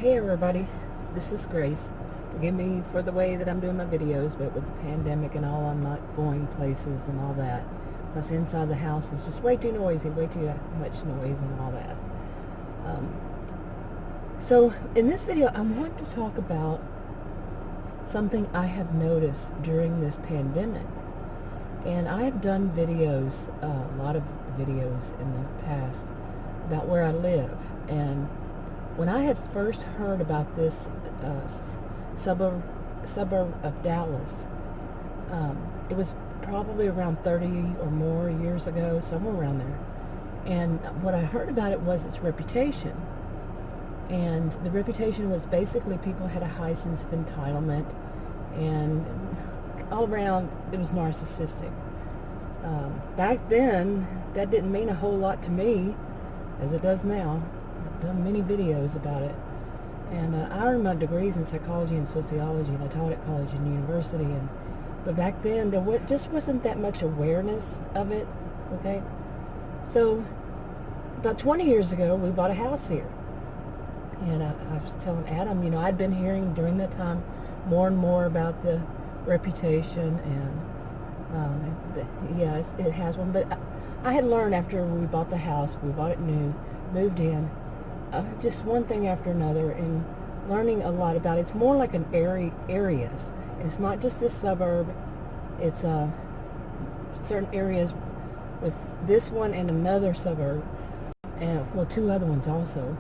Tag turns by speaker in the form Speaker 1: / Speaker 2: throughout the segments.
Speaker 1: Hey everybody, this is Grace. Forgive me for the way that I'm doing my videos, but with the pandemic and all, I'm not going places and all that. Plus inside the house is just way too noisy, way too much noise and all that. So in this video, I want to talk about something I have noticed during this pandemic. And I have done videos, a lot of videos in the past about where I live. And when I had first heard about this suburb of Dallas, it was probably around 30 or more years ago, somewhere around there. And what I heard about it was its reputation. And the reputation was basically people had a high sense of entitlement, and all around it was narcissistic. Back then, that didn't mean a whole lot to me, as it does now. I've done many videos about it. And I earned my degrees in psychology and sociology, and I taught at college and university. But back then, there just wasn't that much awareness of it, okay? So, about 20 years ago, we bought a house here. And I was telling Adam, I'd been hearing during that time more and more about the reputation, and yes, it has one. But I had learned after we bought the house, we bought it new, moved in, just one thing after another, and learning a lot about it. It's more like an areas. It's not just this suburb. It's certain areas with this one and another suburb, and well, two other ones also.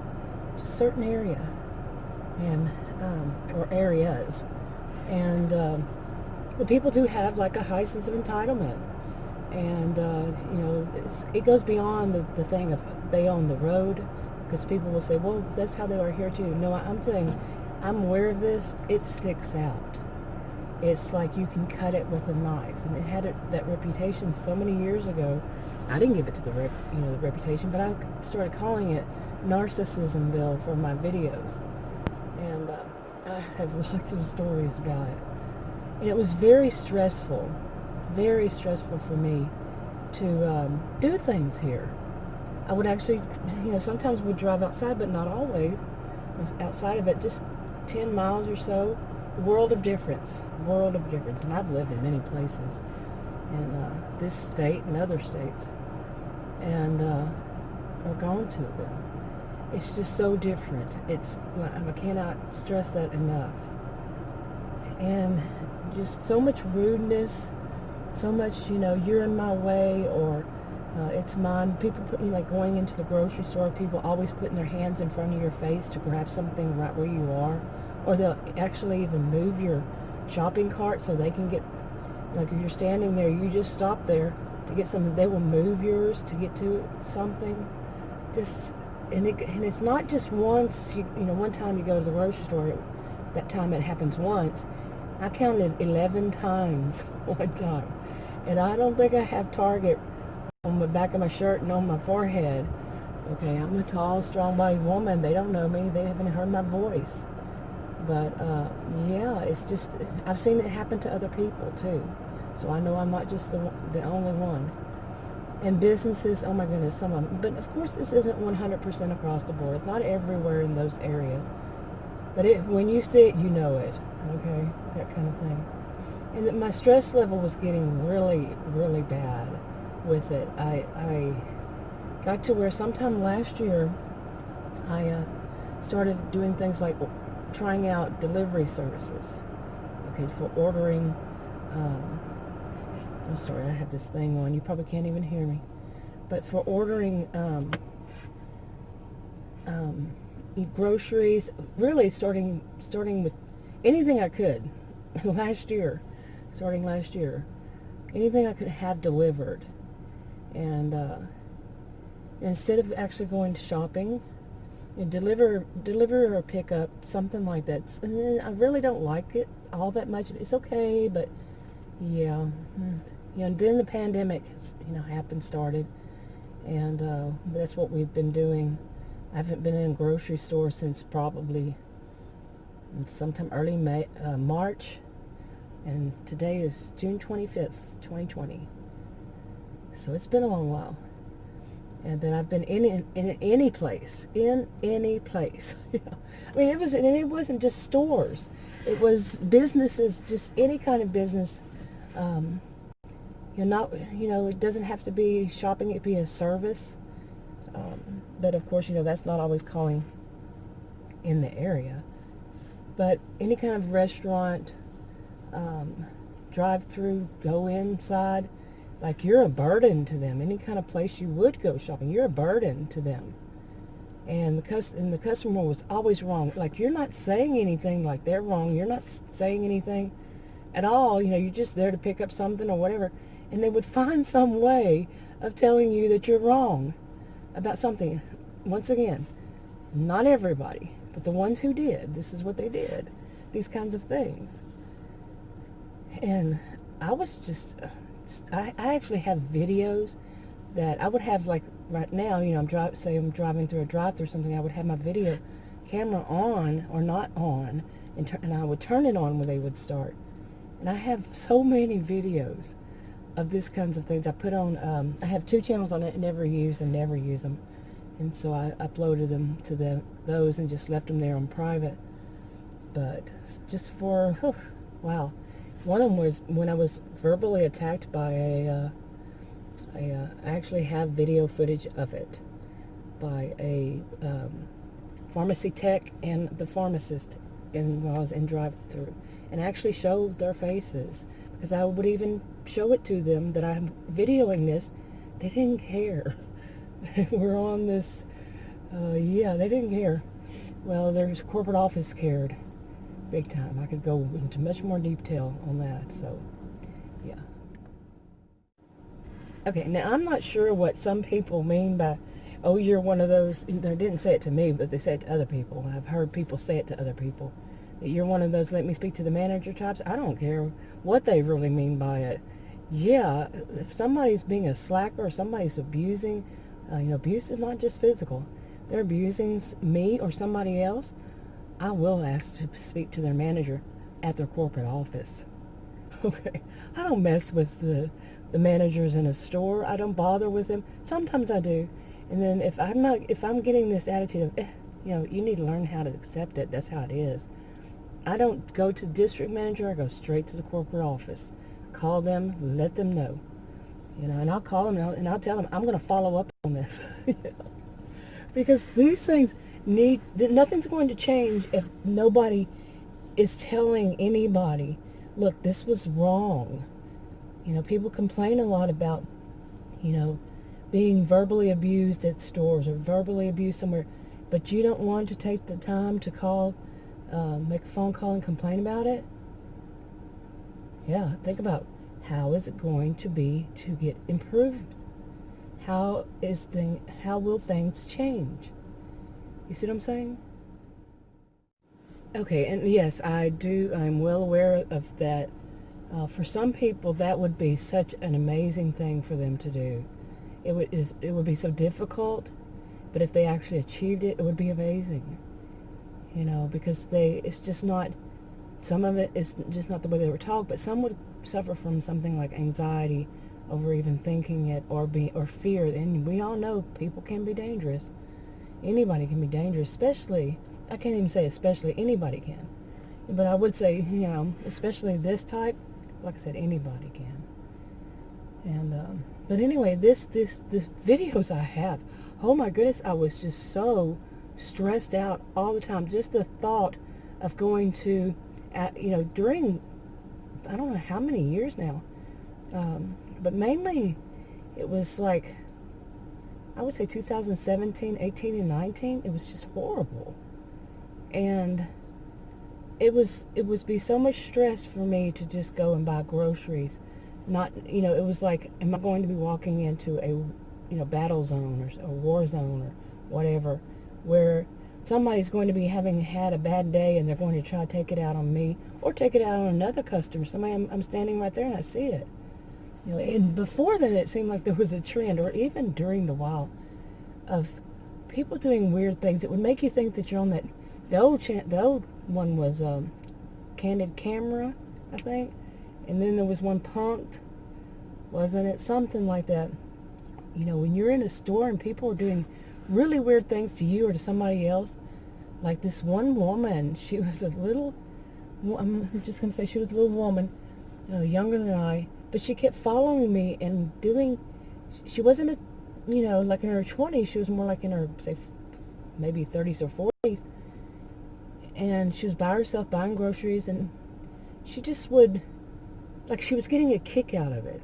Speaker 1: Just certain area, and or areas, and the people do have like a high sense of entitlement, and it goes beyond the thing of they own the road, because people will say, well, that's how they are here too. No, I'm saying, I'm aware of this. It sticks out. It's like you can cut it with a knife, and it had that reputation so many years ago. I didn't give it to the reputation, but I started calling it Narcissism-Ville for my videos, and I have lots of stories about it. And it was very stressful for me to do things here. I would actually, sometimes would drive outside, but not always. Outside of it, just 10 miles or so. World of difference. And I've lived in many places in this state and other states, and or gone to them. It's just so different. I cannot stress that enough. And just so much rudeness, so much, you're in my way, or it's mine. People like going into the grocery store, people always putting their hands in front of your face to grab something right where you are. Or they'll actually even move your shopping cart so they can get, like if you're standing there, you just stop there to get something, they will move yours to get to something. And it's not just once, one time you go to the grocery store, that time it happens once. I counted 11 times one time. And I don't think I have Target on the back of my shirt and on my forehead. Okay, I'm a tall, strong-bodied woman. They don't know me. They haven't heard my voice. But, yeah, it's just, I've seen it happen to other people, too. So I know I'm not just the only one. And businesses, oh my goodness, some of them. But, of course, this isn't 100% across the board. It's not everywhere in those areas. But when you see it, you know it, okay? That kind of thing. And my stress level was getting really, really bad with it. I got to where sometime last year, I started doing things like trying out delivery services, okay, for ordering, I'm sorry, I have this thing on, you probably can't even hear me, but for ordering groceries, really starting with anything I could, starting last year, anything I could have delivered, and instead of actually going to shopping, deliver or pick up, something like that. I really don't like it all that much. It's okay, but yeah, and then the pandemic, started, and that's what we've been doing. I haven't been in a grocery store since probably sometime early March, and today is June 25th, 2020. So it's been a long while. and that I've been in any place, in any place. Yeah. I mean, it wasn't just stores. It was businesses, just any kind of business. You're not, it doesn't have to be shopping. It could be a service. But of course, that's not always calling in the area. But any kind of restaurant, drive-through, go inside, like you're a burden to them. Any kind of place you would go shopping, you're a burden to them. And the customer was always wrong. Like, you're not saying anything like they're wrong. You're not saying anything at all. You're just there to pick up something or whatever. And they would find some way of telling you that you're wrong about something. Once again, not everybody, but the ones who did, this is what they did. These kinds of things. And I was just, I actually have videos that I would have, like right now, I'm driving through a drive-through or something, I would have my video camera on or not on, and I would turn it on when they would start. And I have so many videos of these kinds of things. I put on, I have 2 channels on it, never use them. And so I uploaded them to those and just left them there on private. But just for, wow. One of them was when I was verbally attacked by I actually have video footage of it by a pharmacy tech and the pharmacist when I was in drive-through, and actually showed their faces, because I would even show it to them that I'm videoing this. They didn't care. We're on this, they didn't care. Well, their corporate office cared big time. I could go into much more detail on that, so yeah. Okay, now I'm not sure what some people mean by, oh, you're one of those. They didn't say it to me, but they said it to other people. I've heard people say it to other people. That you're one of those let me speak to the manager types. I don't care what they really mean by it. Yeah, if somebody's being a slacker or somebody's abusing, abuse is not just physical. They're abusing me or somebody else, I will ask to speak to their manager at their corporate office. Okay, I don't mess with the managers in a store. I don't bother with them. Sometimes I do, and then if I'm getting this attitude of, you need to learn how to accept it. That's how it is. I don't go to the district manager. I go straight to the corporate office. Call them, let them know, and I'll call them and I'll tell them I'm going to follow up on this, because these things nothing's going to change if nobody is telling anybody, look, this was wrong. People complain a lot about, being verbally abused at stores or verbally abused somewhere, but you don't want to take the time to call, make a phone call and complain about it. Yeah, think about how is it going to be to get improved? How will things change? You see what I'm saying? Okay, and yes, I'm well aware of that. For some people, that would be such an amazing thing for them to do. It would be so difficult, but if they actually achieved it, it would be amazing. Because it's just not, some of it is just not the way they were taught, but some would suffer from something like anxiety over even thinking it, or fear. And we all know people can be dangerous. Anybody can be dangerous, especially, I can't even say especially, anybody can. But I would say, especially this type, like I said, anybody can. And, but anyway, this videos I have, oh my goodness, I was just so stressed out all the time. Just the thought of going to, during, I don't know how many years now, but mainly it was like, I would say 2017, 18, and 19, it was just horrible. And it would be so much stress for me to just go and buy groceries. Not, it was like, am I going to be walking into a, battle zone or a war zone or whatever, where somebody's going to be having had a bad day and they're going to try to take it out on me or take it out on another customer. Somebody, I'm standing right there and I see it. And before that, it seemed like there was a trend, or even during the while, of people doing weird things. It would make you think that you're on that. The old one was Candid Camera, I think, and then there was one Punked, wasn't it? Something like that. You know, when you're in a store and people are doing really weird things to you or to somebody else, like this one woman, she was a little, I'm just going to say she was a little woman, younger than I, but she kept following me and doing, she wasn't like in her 20s, she was more like in her, say, maybe 30s or 40s, and she was by herself buying groceries, and she just would, like she was getting a kick out of it.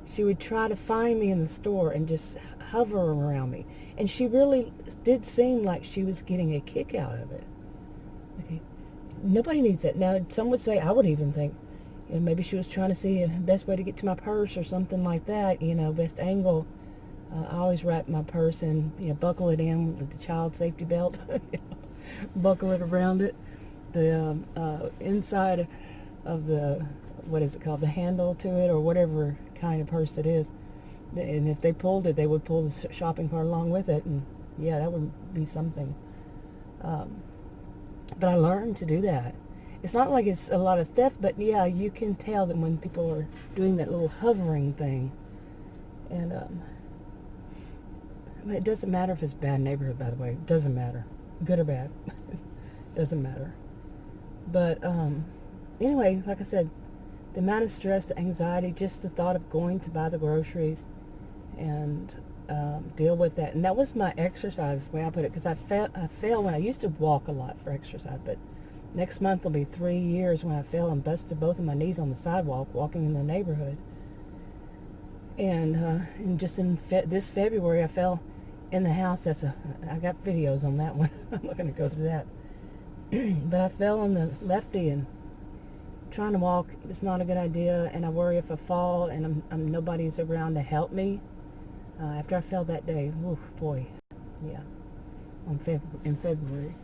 Speaker 1: She would try to find me in the store and just hover around me. And she really did seem like she was getting a kick out of it. Okay. Nobody needs that. Now, some would say, I would even think, maybe she was trying to see the best way to get to my purse or something like that, best angle. I always wrap my purse in, buckle it in with the child safety belt. Buckle it around it. The inside of the, what is it called, the handle to it, or whatever kind of purse it is. And if they pulled it, they would pull the shopping cart along with it, and yeah, that would be something. But I learned to do that. It's not like it's a lot of theft, but yeah, you can tell that when people are doing that little hovering thing. And it doesn't matter if it's a bad neighborhood, by the way. It doesn't matter, good or bad. Doesn't matter. But anyway, like I said, the amount of stress, the anxiety, just the thought of going to buy the groceries and deal with that. And that was my exercise, the way I put it, because I fell when I used to walk a lot for exercise, but next month will be 3 years when I fell and busted both of my knees on the sidewalk walking in the neighborhood. And just in this February, I fell in the house. I got videos on that one. I'm not going to go through that. But I fell on the lefty, and trying to walk is not a good idea, and I worry if I fall and nobody's around to help me. After I fell that day, oh boy, yeah, in February.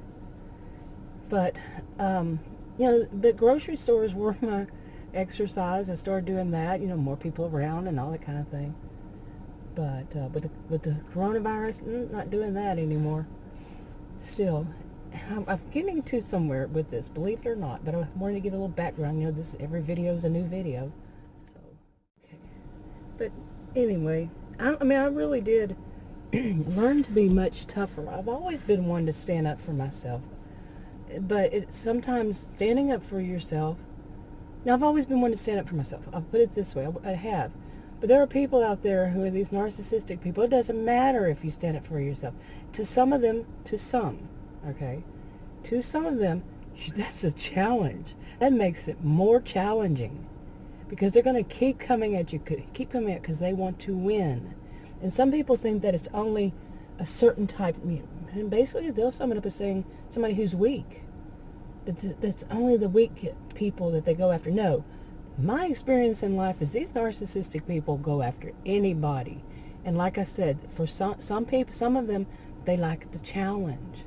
Speaker 1: But the grocery stores were my exercise. I started doing that, more people around and all that kind of thing. But with the coronavirus, not doing that anymore. Still, I'm getting to somewhere with this, believe it or not. But I wanted to give a little background. Every video is a new video. So, okay. But anyway, I really did learn to be much tougher. I've always been one to stand up for myself. But sometimes standing up for yourself. Now, I've always been one to stand up for myself. I'll put it this way. I have. But there are people out there who are these narcissistic people. It doesn't matter if you stand up for yourself. To some of them, okay? To some of them, that's a challenge. That makes it more challenging. Because they're going to keep coming at you because they want to win. And some people think that it's only a certain type. And basically, they'll sum it up as saying somebody who's weak. That's only the weak people that they go after. No. My experience in life is these narcissistic people go after anybody. And like I said, for some people, some of them, they like the challenge.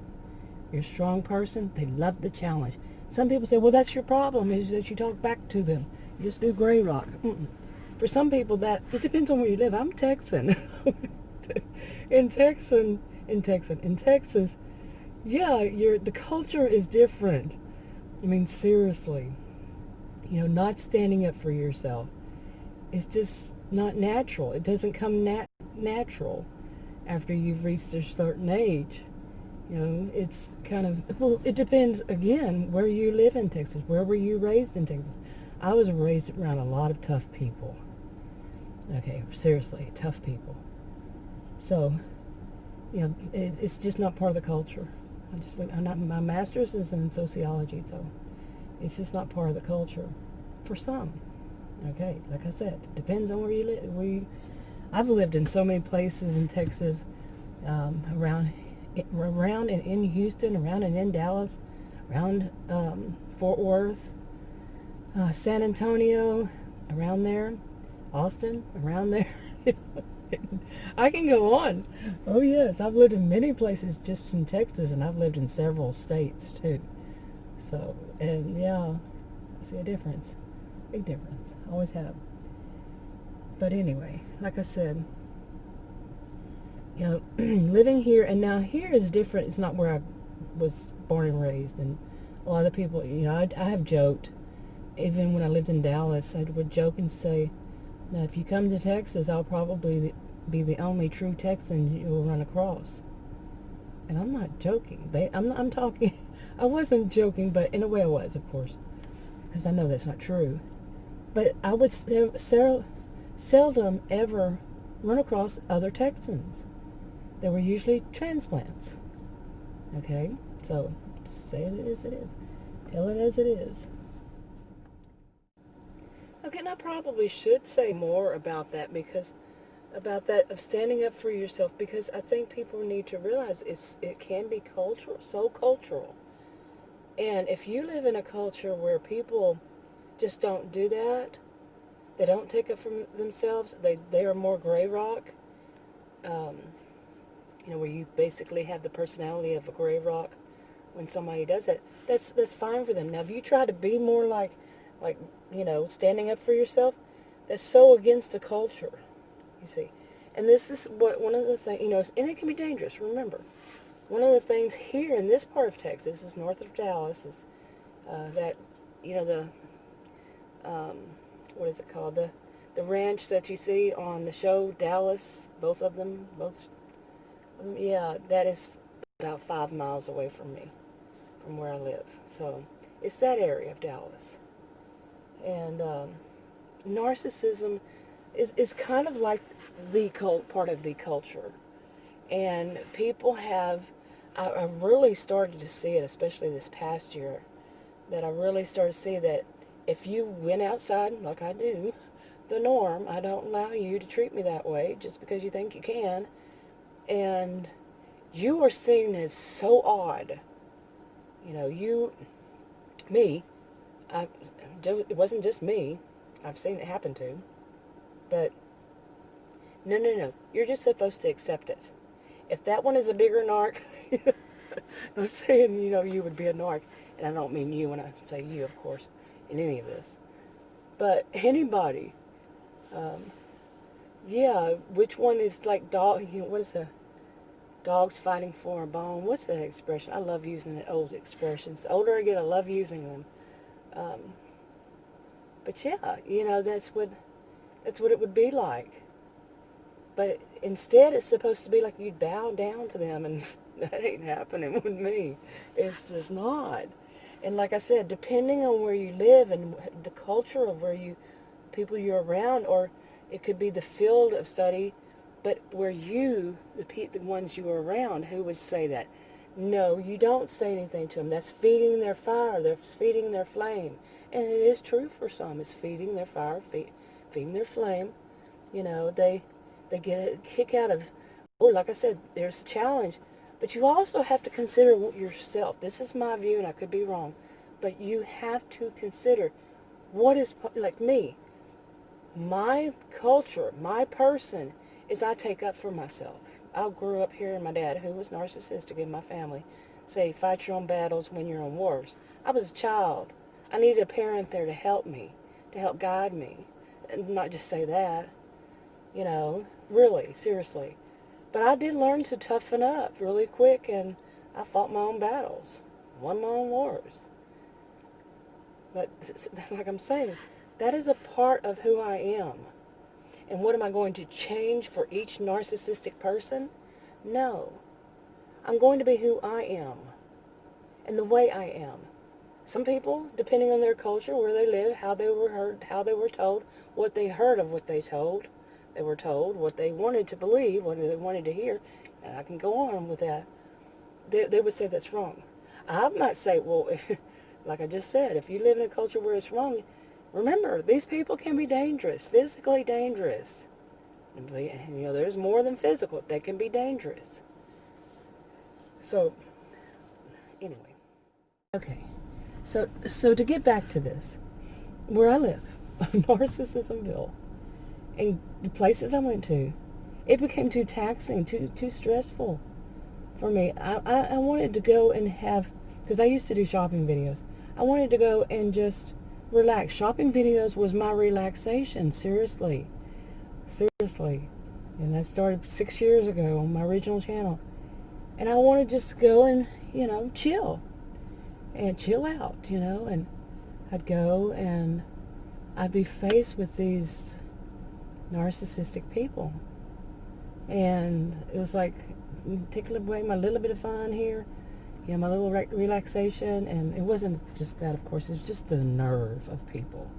Speaker 1: You're a strong person, they love the challenge. Some people say, well, that's your problem, is that you talk back to them. You just do gray rock. For some people, it depends on where you live. I'm Texan. In Texas, yeah, the culture is different. Seriously. Not standing up for yourself is just not natural. It doesn't come natural after you've reached a certain age. It's kind of, it depends, again, where you live in Texas. Where were you raised in Texas? I was raised around a lot of tough people. Okay, seriously, tough people. So, it's just not part of the culture. My master's is in sociology, so it's just not part of the culture for some. Okay, like I said, depends on where you live. I've lived in so many places in Texas, around and in Houston, around and in Dallas, around Fort Worth, San Antonio, around there, Austin, around there. I can go on. Oh yes, I've lived in many places just in Texas, and I've lived in several states too. So, and yeah, I see a difference. Big difference. Always have. But anyway, like I said, living here, and now here is different. It's not where I was born and raised. And a lot of people, I have joked, even when I lived in Dallas, I would joke and say, now if you come to Texas, I'll probably be the only true Texan you'll run across. And I'm not joking. I'm talking, I wasn't joking, but in a way I was, of course, because I know that's not true. But I would seldom ever run across other Texans. They were usually transplants. Okay? So, say it as it is. Tell it as it is. Okay, and I probably should say more about that of standing up for yourself, because I think people need to realize it can be cultural, so cultural. And if you live in a culture where people just don't do that, they don't take up for themselves, they are more gray rock, where you basically have the personality of a gray rock. When somebody does it, that's fine for them. Now, if you try to be more like standing up for yourself, that's so against the culture, you see. And this is one of the things, and it can be dangerous. Remember, one of the things here in this part of Texas is north of Dallas is that the what is it called, the ranch that you see on the show Dallas, both of them, yeah, that is about 5 miles away from me, from where I live. So it's that area of Dallas. And narcissism is kind of like the part of the culture. And people have, I really started to see it, especially this past year, that I really started to see that if you went outside, like I do, the norm, I don't allow you to treat me that way just because you think you can. And you are seen as so odd. It wasn't just me. I've seen it happen to. But, no. You're just supposed to accept it. If that one is a bigger narc, I'm saying, you would be a narc. And I don't mean you when I say you, of course, in any of this. But anybody, which one is like dog, what is the dogs fighting for a bone? What's that expression? I love using the old expressions. The older I get, I love using them. But yeah, that's what it would be like. But instead, it's supposed to be like you'd bow down to them, and that ain't happening with me. It's just not. And like I said, depending on where you live and the culture of people you're around, or it could be the field of study, but where the ones you are around, who would say that? No, you don't say anything to them. That's feeding their fire. That's feeding their flame. And it is true for some. It's feeding their fire, feeding their flame. They get a kick out of, like I said, there's a challenge. But you also have to consider yourself. This is my view, and I could be wrong. But you have to consider what is, like me, my culture, my person, is I take up for myself. I grew up hearing my dad, who was narcissistic in my family, say, fight your own battles when you're in wars. I was a child. I needed a parent there to help me, to help guide me. And not just say that, really, seriously. But I did learn to toughen up really quick, and I fought my own battles, won my own wars. But like I'm saying, that is a part of who I am. And what am I going to change for each narcissistic person? No. I'm going to be who I am and the way I am. Some people, depending on their culture, where they live, how they were heard, how they were told, what they heard of what they were told, what they wanted to believe, what they wanted to hear, and I can go on with that. They would say that's wrong. I might say, well, like I just said, if you live in a culture where it's wrong, remember, these people can be dangerous, physically dangerous. And, there's more than physical. They can be dangerous. So, anyway. Okay. So to get back to this, where I live, Narcissism-Ville, and the places I went to, it became too taxing, too stressful for me. I wanted to go and because I used to do shopping videos, I wanted to go and just relax. Shopping videos was my relaxation, seriously. And that started 6 years ago on my original channel. And I wanted just to go and, chill out, and I'd go and I'd be faced with these narcissistic people. And it was like, take away my little bit of fun here, my little relaxation. And it wasn't just that, of course, it's just the nerve of people.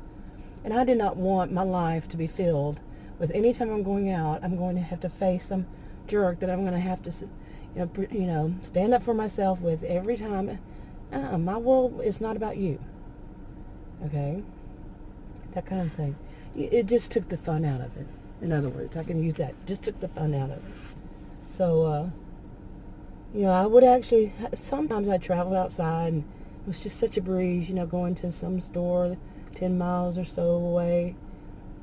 Speaker 1: And I did not want my life to be filled with, anytime I'm going out, I'm going to have to face some jerk that I'm going to have to, stand up for myself with every time. My world is not about you. Okay? That kind of thing. It just took the fun out of it. In other words, I can use that. Just took the fun out of it. So, I would actually, sometimes I traveled outside and it was just such a breeze, going to some store 10 miles or so away,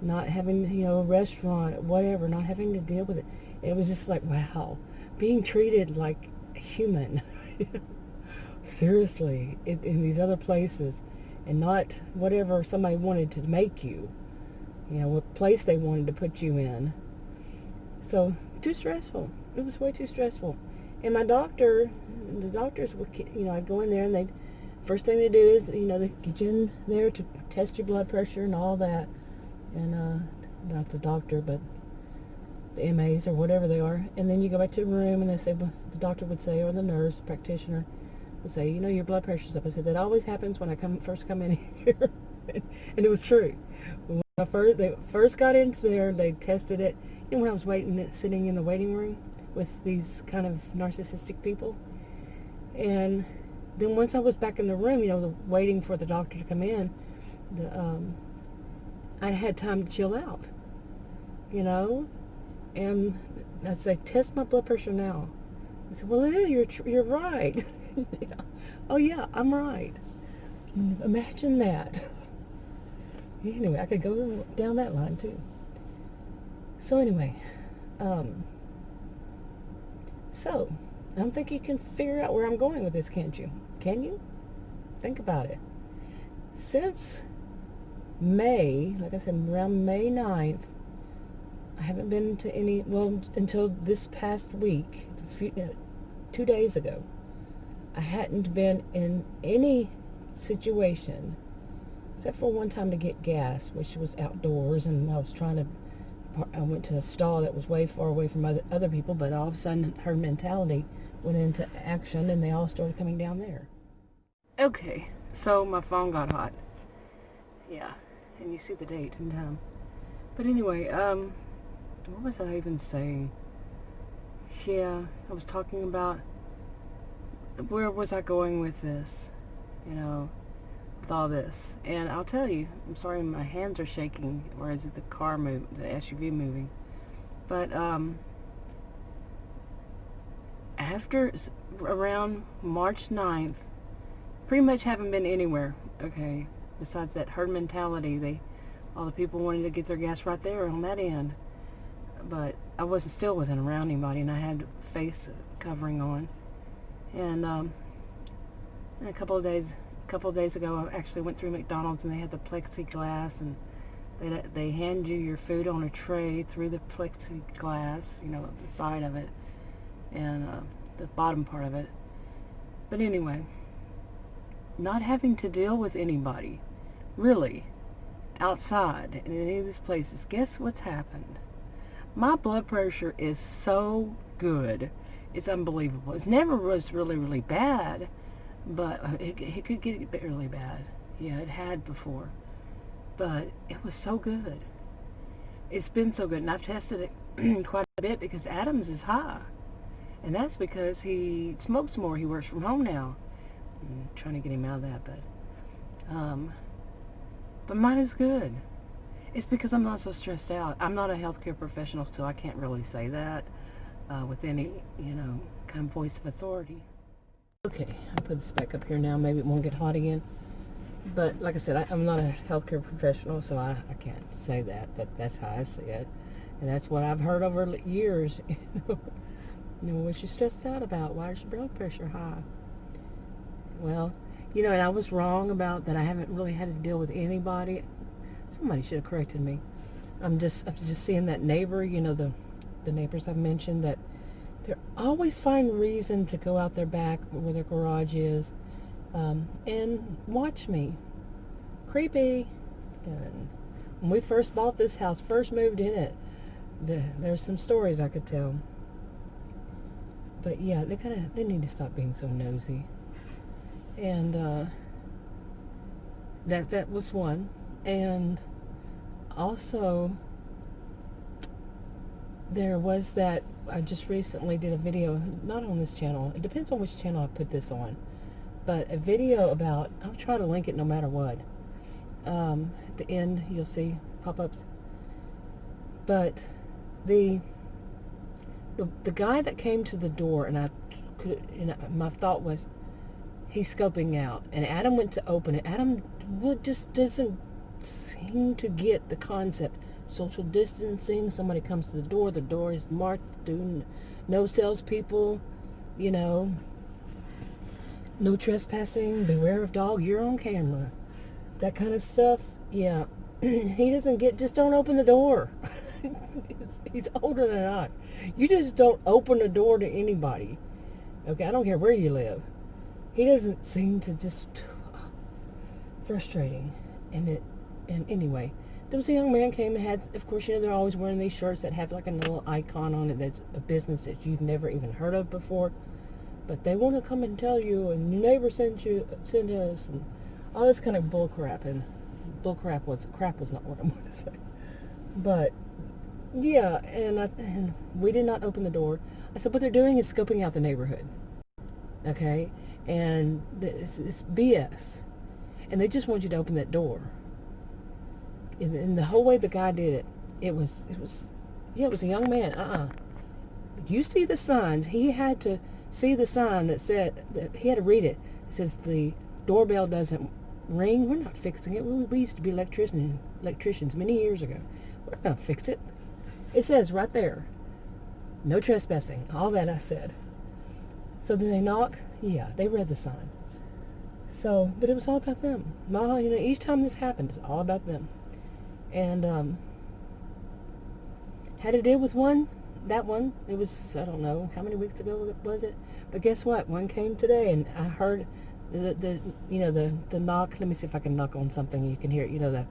Speaker 1: not having, a restaurant, whatever, not having to deal with it. It was just like, wow, being treated like a human. Seriously, in these other places, and not whatever somebody wanted to make you, what place they wanted to put you in. So, too stressful. It was way too stressful. And the doctors would, I'd go in there and first thing they do is, they get you in there to test your blood pressure and all that. And, not the doctor, but the MAs or whatever they are. And then you go back to the room and the doctor would say, or the nurse practitioner would say, your blood pressure's up. I said, that always happens when I first come in here. And it was true. When they first got into there, they tested it. When I was sitting in the waiting room with these kind of narcissistic people. And then once I was back in the room, waiting for the doctor to come in, I had time to chill out, and I'd say, test my blood pressure now. I said, well, yeah, you're right. Oh, yeah, I'm right. Imagine that. Anyway, I could go down that line, too. So anyway, so I don't think you can figure out where I'm going with this, can't you? Can you? Think about it. Since May, like I said, around May 9th, I haven't been to any, until this past week, 2 days ago, I hadn't been in any situation, except for one time to get gas, which was outdoors, and I went to a stall that was way far away from other people, but all of a sudden her mentality went into action and they all started coming down there. Okay, so my phone got hot. Yeah, and you see the date and time. But anyway, what was I even saying? Yeah, I was talking about, where was I going with this? With all this. And I'll tell you, I'm sorry my hands are shaking, or is it the the SUV moving? But after around March 9th, pretty much haven't been anywhere, okay, besides that herd mentality. All the people wanted to get their gas right there on that end. But I still wasn't around anybody, and I had face covering on. And a couple of days ago, I actually went through McDonald's, and they had the plexiglass, and they hand you your food on a tray through the plexiglass, the side of it, and the bottom part of it. But anyway, not having to deal with anybody, really, outside in any of these places. Guess what's happened? My blood pressure is so good. It's unbelievable. It never was really, really bad, but it could get really bad. Yeah, it had before. But it was so good. It's been so good. And I've tested it quite a bit because Adam's is high. And that's because he smokes more. He works from home now. I'm trying to get him out of that, but mine is good. It's because I'm not so stressed out. I'm not a healthcare professional, so I can't really say that with any, kind of voice of authority. Okay, I'll put this back up here now. Maybe it won't get hot again. But like I said, I'm not a healthcare professional, so I can't say that. But that's how I see it. And that's what I've heard over years. What's you stressed out about? Why is your blood pressure high? Well, and I was wrong about that. I haven't really had to deal with anybody. Somebody should have corrected me. I'm just seeing that neighbor, the neighbors I've mentioned, that they always find reason to go out their back where their garage is, and watch me. Creepy. And when we first bought this house, first moved in it, There's some stories I could tell. But yeah, they need to stop being so nosy. And that was one. And also there was that I just recently did a video, not on this channel. It depends on which channel I put this on. But a video about, I'll try to link it no matter what. At the end, you'll see pop-ups. But the guy that came to the door, and my thought was, he's scoping out. And Adam went to open it. Adam just doesn't seem to get the concept. Social distancing, somebody comes to the door is marked, no salespeople, no trespassing, beware of dog, you're on camera. That kind of stuff, yeah. He doesn't get, just don't open the door. He's older than I. You just don't open the door to anybody. Okay, I don't care where you live. He doesn't seem to just, frustrating. And anyway, there was a young man came and had, of course, they're always wearing these shirts that have like a little icon on it that's a business that you've never even heard of before. But they want to come and tell you, and your neighbor sent us, and all this kind of bull crap. And crap was not what I wanted to say. But yeah, and we did not open the door. I said, what they're doing is scoping out the neighborhood. Okay? And it's BS. And they just want you to open that door. And the whole way the guy did it, it was a young man. You see the signs. He had to see the sign that said, that he had to read it. It says the doorbell doesn't ring. We're not fixing it. We used to be electricians many years ago. We're not going to fix it. It says right there, no trespassing. All that I said. So then they knock. Yeah, they read the sign. So, but it was all about them. Each time this happened, it's all about them. And had to deal with that one. It was, I don't know, how many weeks ago was it? But guess what? One came today, and I heard the knock. Let me see if I can knock on something and you can hear it.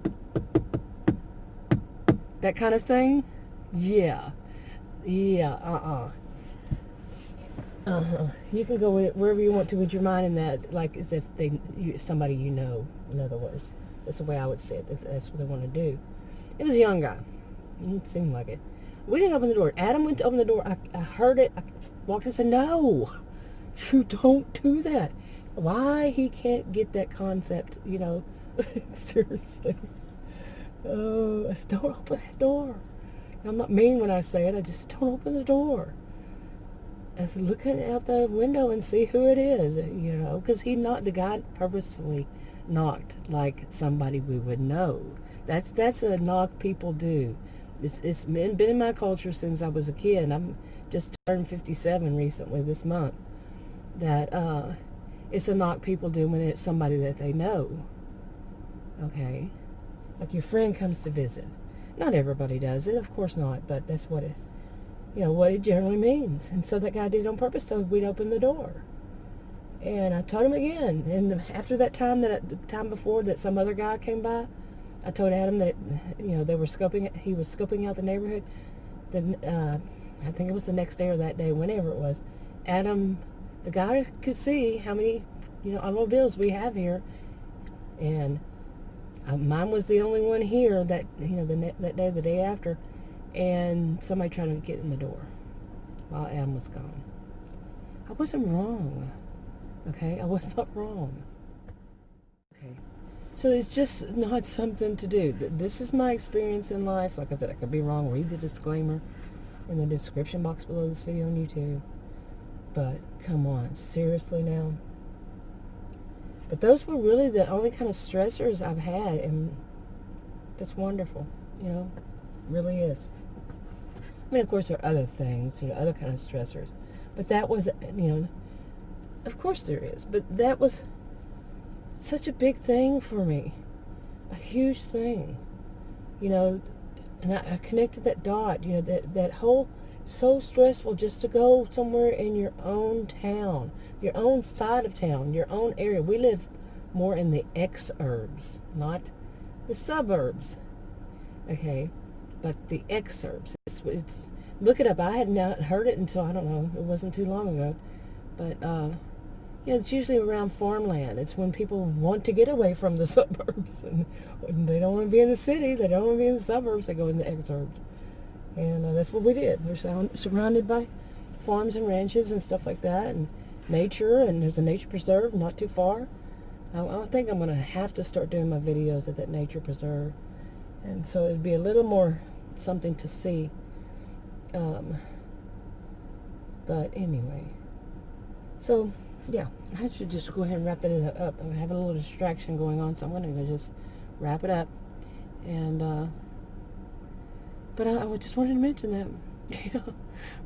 Speaker 1: That kind of thing. Yeah. You can go wherever you want to with your mind in that, like as if somebody in other words. That's the way I would say it, if that's what they want to do. It was a young guy. It seemed like it. We didn't open the door. Adam went to open the door. I heard it. I walked in and said, no, you don't do that. Why he can't get that concept, seriously. Oh, I said, don't open that door. I'm not mean when I say it. I just don't open the door. I said, look out the window and see who it is, because the guy purposefully knocked like somebody we would know. That's a knock people do. It's been in my culture since I was a kid. I'm just turned 57 recently this month. That it's a knock people do when it's somebody that they know. Okay, like your friend comes to visit. Not everybody does it, of course not, but that's what it, what it generally means. And so that guy did it on purpose so we'd open the door. And I told him again. And after that time, the time before that some other guy came by, I told Adam that, they were he was scoping out the neighborhood. Then, I think it was the next day or that day, whenever it was. Adam, the guy could see how many, automobiles we have here. And mine was the only one here that, that day, the day after. And somebody trying to get in the door while Adam was gone. I wasn't wrong. Okay, I was not wrong. Okay, so it's just not something to do. This is my experience in life. Like I said, I could be wrong. Read the disclaimer in the description box below this video on YouTube. But come on, seriously now. But those were really the only kind of stressors I've had, and that's wonderful. Really is. I mean, of course, there are other things, other kind of stressors. But that was, of course there is. But that was such a big thing for me. A huge thing. And I connected that dot, that whole, so stressful just to go somewhere in your own town, your own side of town, your own area. We live more in the exurbs, not the suburbs. Okay? but the exurbs. It's look it up. I had not heard it until, I don't know, it wasn't too long ago. But yeah, it's usually around farmland. It's when people want to get away from the suburbs and they don't want to be in the city. They don't want to be in the suburbs. They go in the exurbs. And that's what we did. We're surrounded by farms and ranches and stuff like that, and nature, and there's a nature preserve not too far. I think I'm going to have to start doing my videos at that nature preserve. And so it'd be a little more something to see. But anyway. So, yeah, I should just go ahead and wrap it up. I have a little distraction going on, so I'm going to just wrap it up. And, but I just wanted to mention that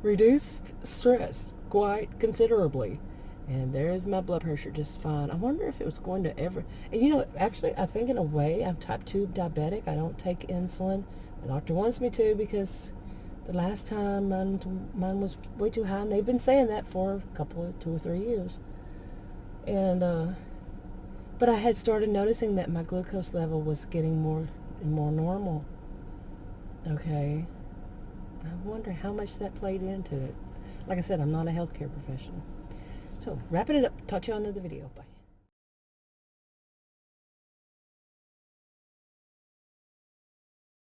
Speaker 1: reduced stress quite considerably. And there's my blood pressure just fine. I wonder if it was going to ever... And actually, I think in a way, I'm type 2 diabetic. I don't take insulin. The doctor wants me to because the last time mine was way too high. And they've been saying that for a couple of 2 or 3 years. And, but I had started noticing that my glucose level was getting more and more normal. Okay. I wonder how much that played into it. Like I said, I'm not a healthcare professional. So, wrapping it up. Talk to you on another video. Bye.